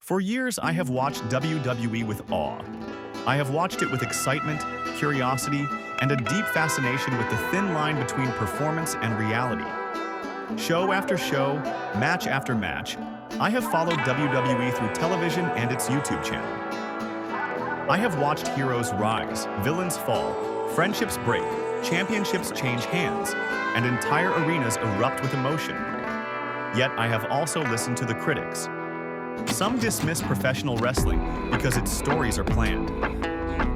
For years, I have watched WWE with awe. I have watched it with excitement, curiosity, and a deep fascination with the thin line between performance and reality. Show after show, match after match, I have followed WWE through television and its YouTube channel. I have watched heroes rise, villains fall, friendships break, championships change hands, and entire arenas erupt with emotion. Yet I have also listened to the critics. Some dismiss professional wrestling because its stories are planned.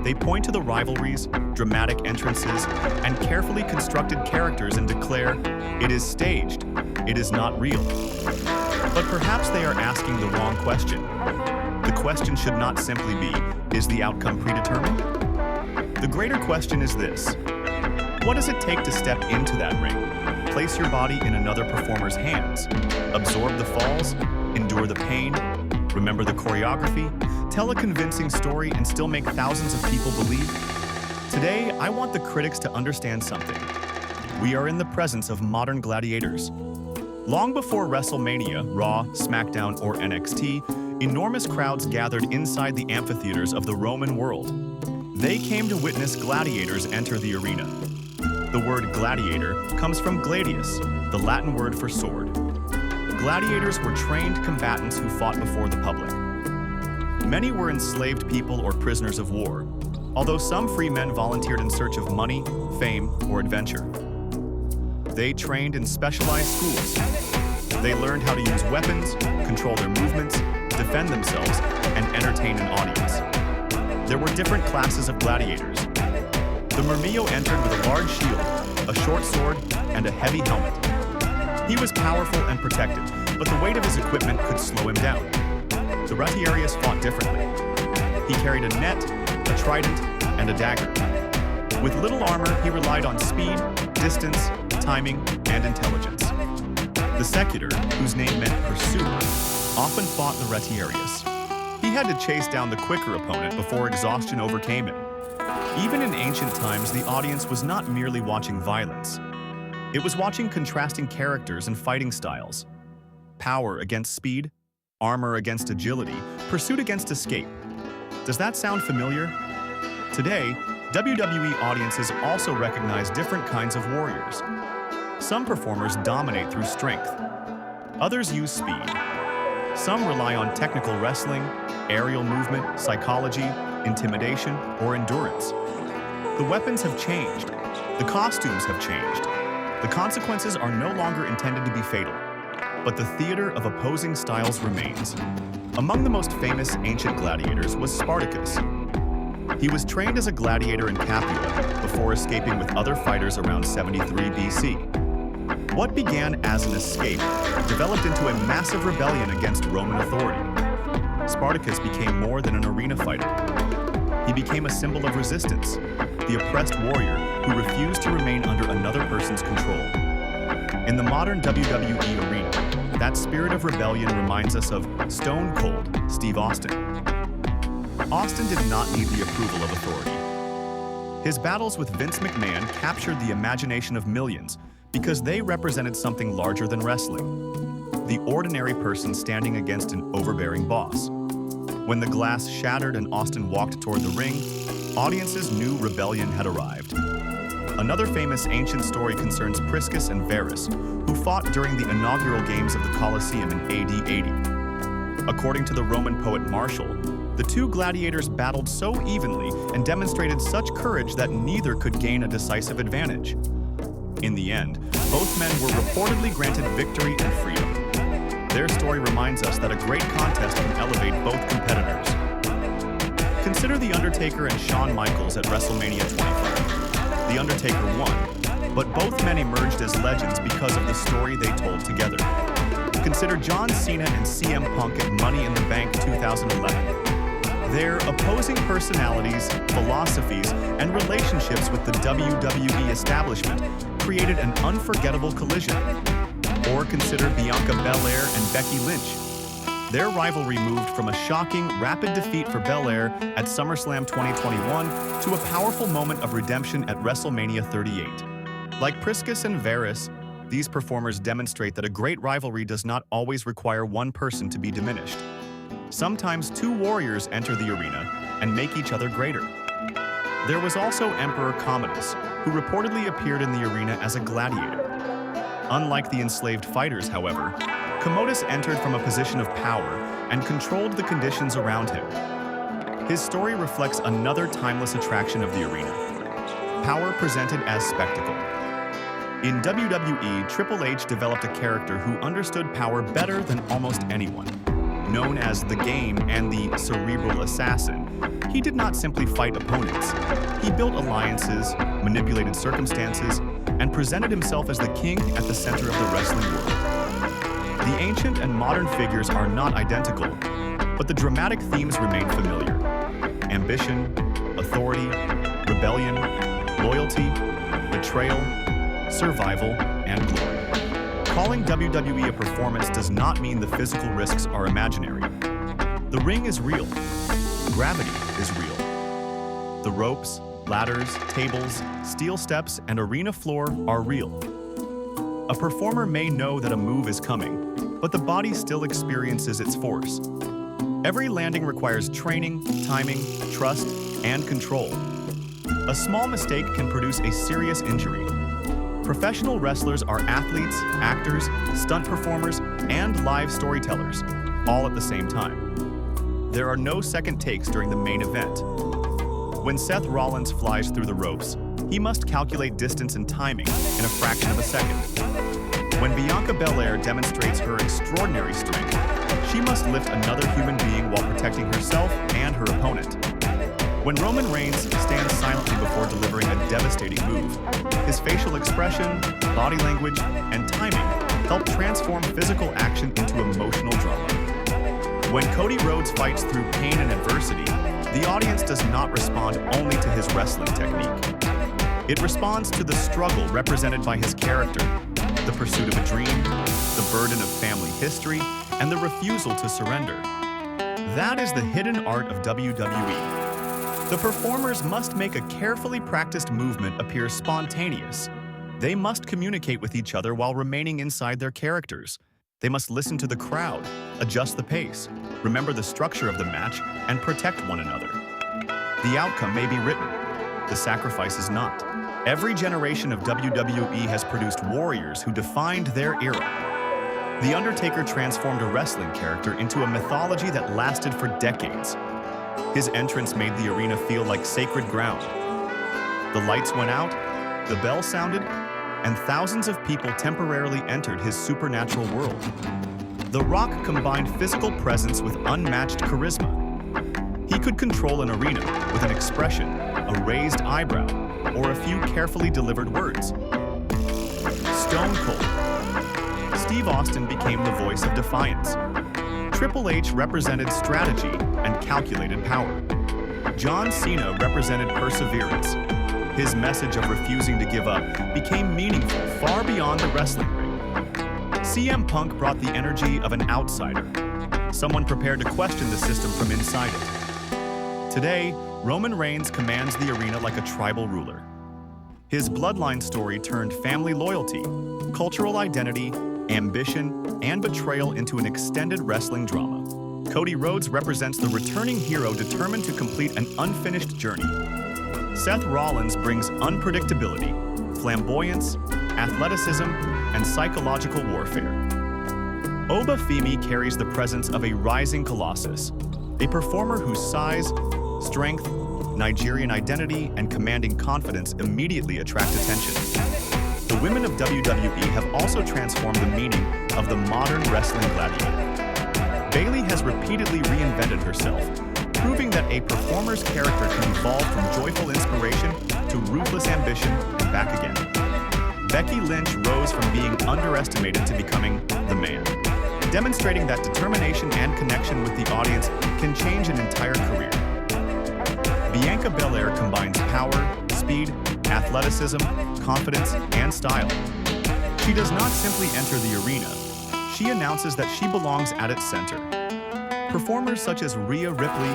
They point to the rivalries, dramatic entrances, and carefully constructed characters and declare, "It is staged, it is not real." But perhaps they are asking the wrong question. The question should not simply be, is the outcome predetermined? The greater question is this: what does it take to step into that ring, place your body in another performer's hands, absorb the falls, endure the pain, remember the choreography, tell a convincing story, and still make thousands of people believe? Today, I want the critics to understand something. We are in the presence of modern gladiators. Long before WrestleMania, Raw, SmackDown, or NXT, enormous crowds gathered inside the amphitheaters of the Roman world. They came to witness gladiators enter the arena. The word gladiator comes from gladius, the Latin word for sword. Gladiators were trained combatants who fought before the public. Many were enslaved people or prisoners of war, although some free men volunteered in search of money, fame, or adventure. They trained in specialized schools. They learned how to use weapons, control their movements, defend themselves, and entertain an audience. There were different classes of gladiators. The Murmillo entered with a large shield, a short sword, and a heavy helmet. He was powerful and protected, but the weight of his equipment could slow him down. The retiarius fought differently. He carried a net, a trident, and a dagger. With little armor, he relied on speed, distance, timing, and intelligence. The secutor, whose name meant pursuer, often fought the retiarius. He had to chase down the quicker opponent before exhaustion overcame him. Even in ancient times, the audience was not merely watching violence. It was watching contrasting characters and fighting styles. Power against speed, armor against agility, pursuit against escape. Does that sound familiar? Today, WWE audiences also recognize different kinds of warriors. Some performers dominate through strength. Others use speed. Some rely on technical wrestling, aerial movement, psychology, intimidation, or endurance. The weapons have changed. The costumes have changed. The consequences are no longer intended to be fatal, but the theater of opposing styles remains. Among the most famous ancient gladiators was Spartacus. He was trained as a gladiator in Capua before escaping with other fighters around 73 BC. What began as an escape developed into a massive rebellion against Roman authority. Spartacus became more than an arena fighter. He became a symbol of resistance, the oppressed warrior who refused to remain under another person's control. In the modern WWE arena, that spirit of rebellion reminds us of Stone Cold Steve Austin. Austin did not need the approval of authority. His battles with Vince McMahon captured the imagination of millions because they represented something larger than wrestling, the ordinary person standing against an overbearing boss. When the glass shattered and Austin walked toward the ring, audiences knew rebellion had arrived. Another famous ancient story concerns Priscus and Verus, who fought during the inaugural games of the Colosseum in AD 80. According to the Roman poet Martial, the two gladiators battled so evenly and demonstrated such courage that neither could gain a decisive advantage. In the end, both men were reportedly granted victory and freedom. Their story reminds us that a great contest can elevate both competitors. Consider The Undertaker and Shawn Michaels at WrestleMania 25. The Undertaker won, but both men emerged as legends because of the story they told together. Consider John Cena and CM Punk at Money in the Bank 2011. Their opposing personalities, philosophies, and relationships with the WWE establishment created an unforgettable collision. Or consider Bianca Belair and Becky Lynch. Their rivalry moved from a shocking, rapid defeat for Belair at SummerSlam 2021 to a powerful moment of redemption at WrestleMania 38. Like Priscus and Verus, these performers demonstrate that a great rivalry does not always require one person to be diminished. Sometimes two warriors enter the arena and make each other greater. There was also Emperor Commodus, who reportedly appeared in the arena as a gladiator. Unlike the enslaved fighters, however, Commodus entered from a position of power and controlled the conditions around him. His story reflects another timeless attraction of the arena: power presented as spectacle. In WWE, Triple H developed a character who understood power better than almost anyone. Known as The Game and the Cerebral Assassin, he did not simply fight opponents. He built alliances, manipulated circumstances, and presented himself as the king at the center of the wrestling world. The ancient and modern figures are not identical, but the dramatic themes remain familiar: ambition, authority, rebellion, loyalty, betrayal, survival, and glory. Calling WWE a performance does not mean the physical risks are imaginary. The ring is real. Gravity is real. The ropes, ladders, tables, steel steps, and arena floor are real. A performer may know that a move is coming, but the body still experiences its force. Every landing requires training, timing, trust, and control. A small mistake can produce a serious injury. Professional wrestlers are athletes, actors, stunt performers, and live storytellers, all at the same time. There are no second takes during the main event. When Seth Rollins flies through the ropes, he must calculate distance and timing in a fraction of a second. When Bianca Belair demonstrates her extraordinary strength, she must lift another human being while protecting herself and her opponent. When Roman Reigns stands silently before delivering a devastating move, his facial expression, body language, and timing help transform physical action into emotional drama. When Cody Rhodes fights through pain and adversity, the audience does not respond only to his wrestling technique. It responds to the struggle represented by his character, the pursuit of a dream, the burden of family history, and the refusal to surrender. That is the hidden art of WWE. The performers must make a carefully practiced movement appear spontaneous. They must communicate with each other while remaining inside their characters. They must listen to the crowd, adjust the pace, remember the structure of the match, and protect one another. The outcome may be written. The sacrifice is not. Every generation of WWE has produced warriors who defined their era. The Undertaker transformed a wrestling character into a mythology that lasted for decades. His entrance made the arena feel like sacred ground. The lights went out, the bell sounded, and thousands of people temporarily entered his supernatural world. The Rock combined physical presence with unmatched charisma. He could control an arena with an expression, a raised eyebrow, or a few carefully delivered words. Stone Cold. Steve Austin became the voice of defiance. Triple H represented strategy and calculated power. John Cena represented perseverance. His message of refusing to give up became meaningful far beyond the wrestling ring. CM Punk brought the energy of an outsider, someone prepared to question the system from inside it. Today, Roman Reigns commands the arena like a tribal ruler. His bloodline story turned family loyalty, cultural identity, ambition, and betrayal into an extended wrestling drama. Cody Rhodes represents the returning hero determined to complete an unfinished journey. Seth Rollins brings unpredictability, flamboyance, athleticism, and psychological warfare. Oba Femi carries the presence of a rising colossus, a performer whose size, strength, Nigerian identity, and commanding confidence immediately attract attention. The women of WWE have also transformed the meaning of the modern wrestling gladiator. Bayley has repeatedly reinvented herself, proving that a performer's character can evolve from joyful inspiration to ruthless ambition and back again. Becky Lynch rose from being underestimated to becoming the man, demonstrating that determination and connection with the audience can change an entire career. Bianca Belair combines power, speed, athleticism, confidence, and style. She does not simply enter the arena. She announces that she belongs at its center. Performers such as Rhea Ripley,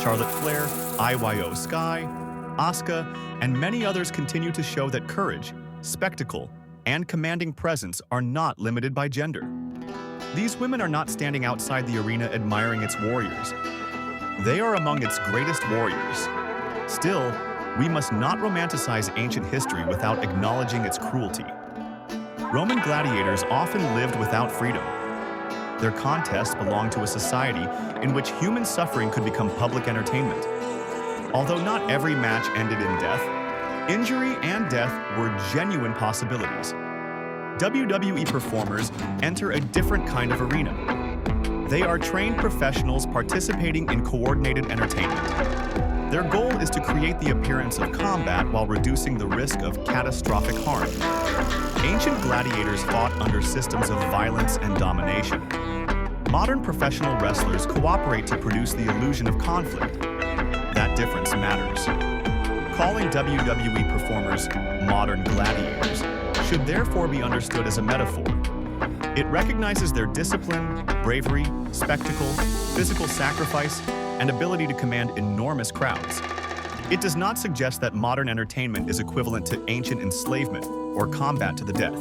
Charlotte Flair, IYO Sky, Asuka, and many others continue to show that courage, spectacle, and commanding presence are not limited by gender. These women are not standing outside the arena admiring its warriors. They are among its greatest warriors. Still, we must not romanticize ancient history without acknowledging its cruelty. Roman gladiators often lived without freedom. Their contests belonged to a society in which human suffering could become public entertainment. Although not every match ended in death, injury and death were genuine possibilities. WWE performers enter a different kind of arena. They are trained professionals participating in coordinated entertainment. Their goal is to create the appearance of combat while reducing the risk of catastrophic harm. Ancient gladiators fought under systems of violence and domination. Modern professional wrestlers cooperate to produce the illusion of conflict. That difference matters. Calling WWE performers modern gladiators should therefore be understood as a metaphor. It recognizes their discipline, bravery, spectacle, physical sacrifice, and ability to command enormous crowds. It does not suggest that modern entertainment is equivalent to ancient enslavement or combat to the death.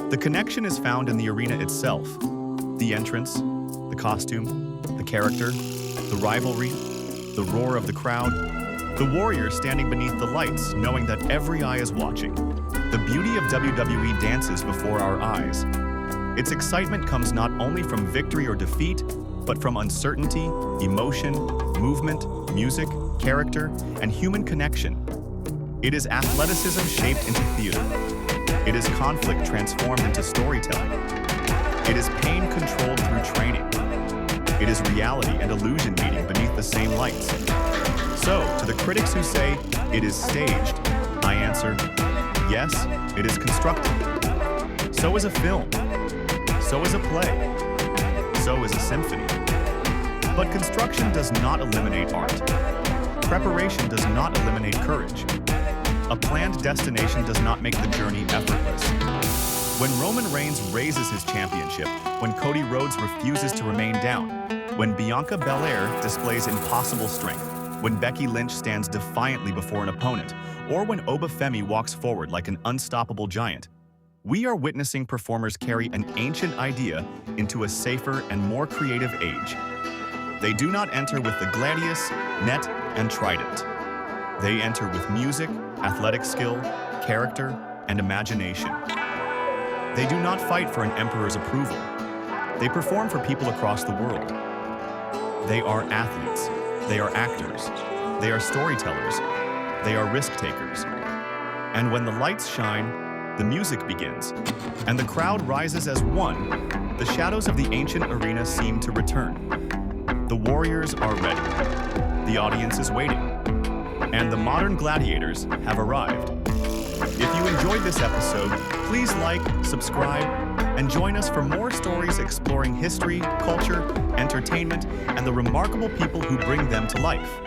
The connection is found in the arena itself. The entrance, the costume, the character, the rivalry, the roar of the crowd, the warrior standing beneath the lights knowing that every eye is watching. The beauty of WWE dances before our eyes. Its excitement comes not only from victory or defeat, but from uncertainty, emotion, movement, music, character, and human connection. It is athleticism shaped into theater. It is conflict transformed into storytelling. It is pain controlled through training. It is reality and illusion meeting beneath the same lights. So, to the critics who say, it is staged, I answer, yes, it is constructed. So is a film. So is a play. So is a symphony. But construction does not eliminate art. Preparation does not eliminate courage. A planned destination does not make the journey effortless. When Roman Reigns raises his championship, when Cody Rhodes refuses to remain down, when Bianca Belair displays impossible strength, when Becky Lynch stands defiantly before an opponent, or when Obafemi walks forward like an unstoppable giant, we are witnessing performers carry an ancient idea into a safer and more creative age. They do not enter with the gladius, net, and trident. They enter with music, athletic skill, character, and imagination. They do not fight for an emperor's approval. They perform for people across the world. They are athletes. They are actors. They are storytellers. They are risk takers. And when the lights shine, the music begins, and the crowd rises as one, the shadows of the ancient arena seem to return. The warriors are ready. The audience is waiting. And the modern gladiators have arrived. If you enjoyed this episode, please like, subscribe, and join us for more stories exploring history, culture, entertainment, and the remarkable people who bring them to life.